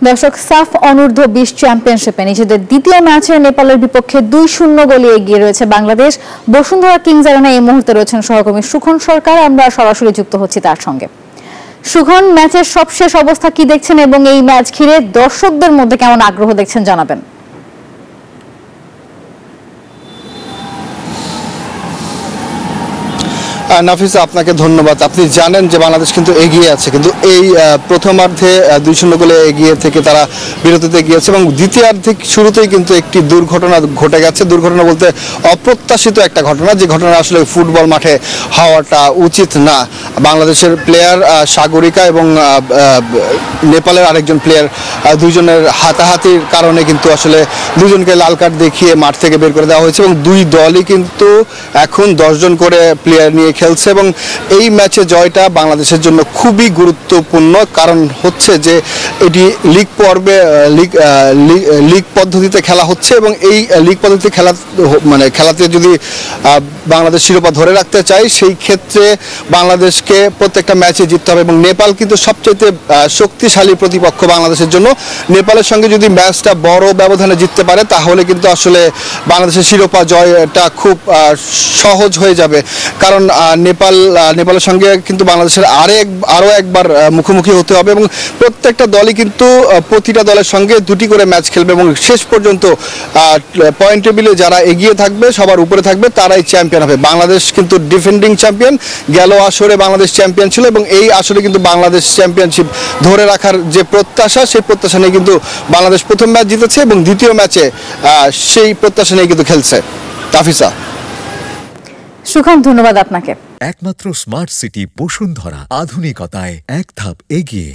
দর্শক, সাফ অনূর্ধ্ব 20 চ্যাম্পিয়নশিপে নিজেদের দ্বিতীয় ম্যাচে নেপালের বিপক্ষে 2-0 গোলে এগিয়ে রয়েছে বাংলাদেশ। বসুন্ধরা কিংস আরেনায় এই মুহূর্তে রয়েছেন সহকর্মী সুখন সরকার। আমরা সরাসরি যুক্ত হচ্ছি তার সঙ্গে। সুখন, ম্যাচের সবশেষ অবস্থা কি দেখছেন এবং এই ম্যাচ ঘিরে দর্শকদের মধ্যে কেমন আগ্রহ দেখছেন জানাবেন। নাফিসা, আপনাকে ধন্যবাদ। আপনি জানেন যে বাংলাদেশ কিন্তু এগিয়ে আছে, কিন্তু এই প্রথমার্ধে 2-0 গোলে এগিয়ে থেকে তারা বিরতিতে গিয়েছে এবং দ্বিতীয়ার্ধে শুরুতেই কিন্তু একটি দুর্ঘটনা ঘটে গেছে। দুর্ঘটনা বলতে অপ্রত্যাশিত একটা ঘটনা, যে ঘটনা আসলে ফুটবল মাঠে হওয়াটা উচিত না। বাংলাদেশের প্লেয়ার সাগরিকা এবং নেপালের আরেকজন প্লেয়ার, দুইজনের হাতাহাতির কারণে কিন্তু আসলে দুজনকে লাল কার্ড দেখিয়ে মাঠ থেকে বের করে দেওয়া হয়েছে এবং দুই দলই কিন্তু এখন 10 জন করে প্লেয়ার নিয়ে খেলছে এবং এই ম্যাচে জয়টা বাংলাদেশের জন্য খুবই গুরুত্বপূর্ণ। কারণ হচ্ছে যে এটি লিগ পর্বে লিগ পদ্ধতিতে খেলা হচ্ছে এবং এই লিগ পদ্ধতিতে খেলাতে যদি বাংলাদেশ শিরোপা ধরে রাখতে চায়, সেই ক্ষেত্রে বাংলাদেশকে প্রত্যেকটা ম্যাচে জিততে হবে এবং নেপাল কিন্তু সবচেয়ে শক্তিশালী প্রতিপক্ষ বাংলাদেশের জন্য। নেপালের সঙ্গে যদি ম্যাচটা বড় ব্যবধানে জিততে পারে, তাহলে কিন্তু বাংলাদেশের শিরোপা জয়টা খুব সহজ হয়ে যাবে। কারণ নেপালের সঙ্গে কিন্তু বাংলাদেশের আরও একবার মুখোমুখি হতে হবে এবং প্রত্যেকটা দলই কিন্তু প্রতিটা দলের সঙ্গে 2টি করে ম্যাচ খেলবে এবং শেষ পর্যন্ত পয়েন্ট টেবিলে যারা এগিয়ে থাকবে, সবার উপরে থাকবে, তারাই চ্যাম্পিয়ন হবে। বাংলাদেশ কিন্তু ডিফেন্ডিং চ্যাম্পিয়ন। গেল আসরে বাংলাদেশ চ্যাম্পিয়ন ছিল এবং এই আসরে কিন্তু বাংলাদেশ চ্যাম্পিয়নশিপ ধরে রাখার যে প্রত্যাশা, সেই প্রত্যাশা নিয়ে কিন্তু বাংলাদেশ প্রথম ম্যাচ জিতেছে এবং দ্বিতীয় ম্যাচে সেই প্রত্যাশা নিয়ে কিন্তু খেলছে। তাফিসা। সুখন, ধন্যবাদ আপনাকে। একমাত্র স্মার্ট সিটি বসুন্ধরা, আধুনিকতায় এক ধাপ এগিয়ে।